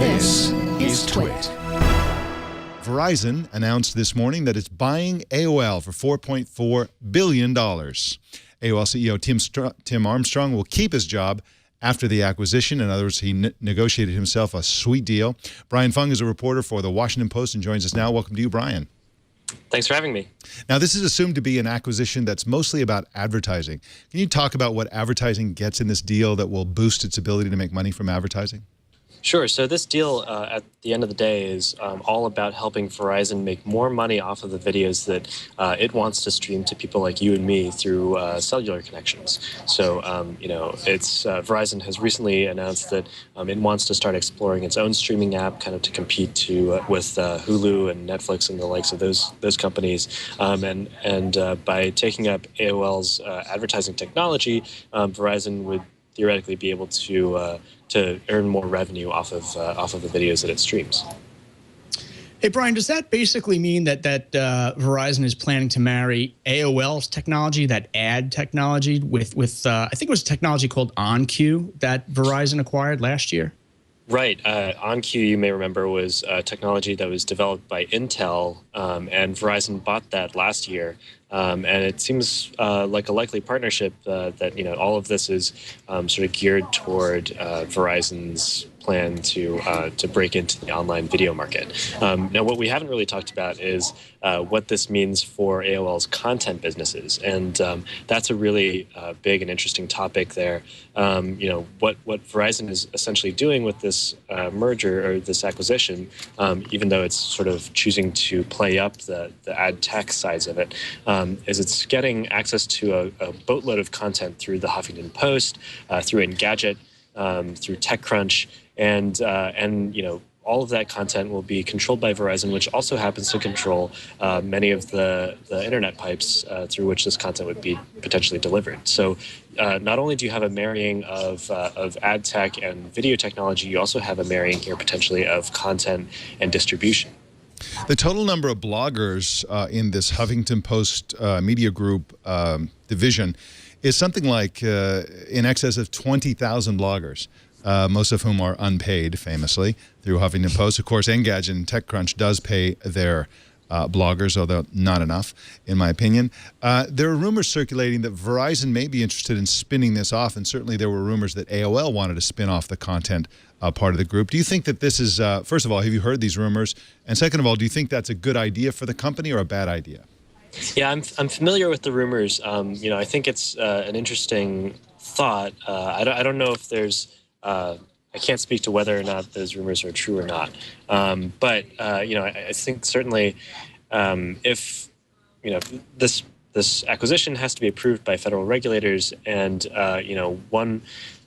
This is TWiT. Verizon announced this morning that it's buying AOL for $4.4 billion. AOL CEO Tim Armstrong will keep his job after the acquisition. In other words, he negotiated himself a sweet deal. Brian Fung is a reporter for The Washington Post and joins us now. Welcome to you, Brian. Thanks for having me. Now, this is assumed to be an acquisition that's mostly about advertising. Can you talk about what advertising gets in this deal that will boost its ability to make money from advertising? Sure. So this deal, at the end of the day, is all about helping Verizon make more money off of the videos that it wants to stream to people like you and me through cellular connections. So, Verizon has recently announced that it wants to start exploring its own streaming app, kind of to compete with Hulu and Netflix and the likes of those companies. By taking up AOL's advertising technology, Verizon would theoretically be able to earn more revenue off of the videos that it streams. Hey, Brian, does that basically mean that Verizon is planning to marry AOL's technology, that ad technology, with I think it was a technology called OnQ that Verizon acquired last year? Right. OnQ, you may remember, was technology that was developed by Intel, and Verizon bought that last year. And it seems like a likely partnership that all of this is sort of geared toward Verizon's plan to break into the online video market. Now, what we haven't really talked about is what this means for AOL's content businesses, and that's a really big and interesting topic there. What Verizon is essentially doing with this merger or this acquisition, even though it's sort of choosing to play up the ad tech sides of it, is it's getting access to a boatload of content through the Huffington Post, through Engadget, through TechCrunch, and all of that content will be controlled by Verizon, which also happens to control many of the internet pipes through which this content would be potentially delivered. So not only do you have a marrying of ad tech and video technology, you also have a marrying here potentially of content and distribution. The total number of bloggers in this Huffington Post media group division is something like in excess of 20,000 bloggers. Most of whom are unpaid, famously, through Huffington Post. Of course, Engadget and TechCrunch does pay their bloggers, although not enough, in my opinion. There are rumors circulating that Verizon may be interested in spinning this off, and certainly there were rumors that AOL wanted to spin off the content part of the group. Do you think that this is, first of all, have you heard these rumors? And second of all, do you think that's a good idea for the company or a bad idea? Yeah, I'm familiar with the rumors. I think it's an interesting thought. I don't know if there's... I can't speak to whether or not those rumors are true or not. But I think certainly if this acquisition has to be approved by federal regulators, and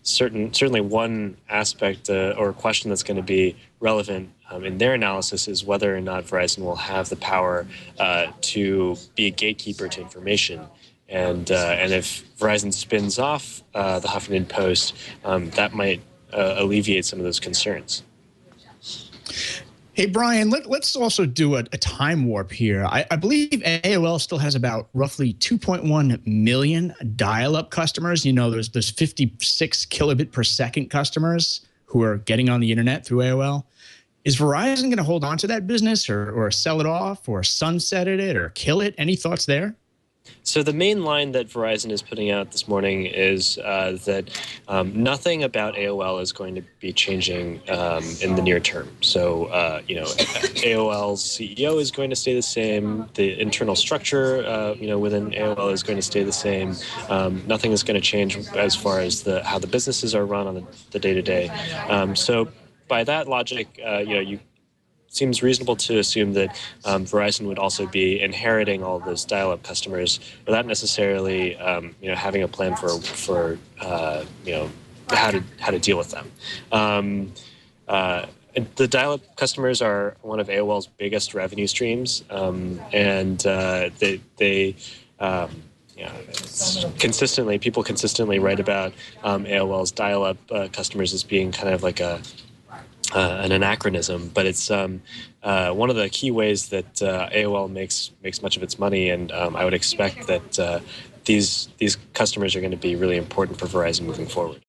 certainly one aspect or question that's going to be relevant in their analysis is whether or not Verizon will have the power to be a gatekeeper to information. And if Verizon spins off the Huffington Post, that might alleviate some of those concerns. Hey, Brian, let's also do a time warp here. I believe AOL still has about roughly 2.1 million dial-up customers. There's 56 kilobit per second customers who are getting on the internet through AOL. Is Verizon going to hold on to that business or sell it off or sunset it or kill it? Any thoughts there? So the main line that Verizon is putting out this morning is that nothing about AOL is going to be changing in the near term. So, AOL's CEO is going to stay the same. The internal structure, within AOL is going to stay the same. Nothing is going to change as far as how the businesses are run on the day-to-day. So by that logic, seems reasonable to assume that Verizon would also be inheriting all of those dial-up customers without necessarily, having a plan for how to deal with them. The dial-up customers are one of AOL's biggest revenue streams, and people consistently write about AOL's dial-up customers as being kind of like an anachronism, but it's one of the key ways that AOL makes much of its money, and I would expect that these customers are going to be really important for Verizon moving forward.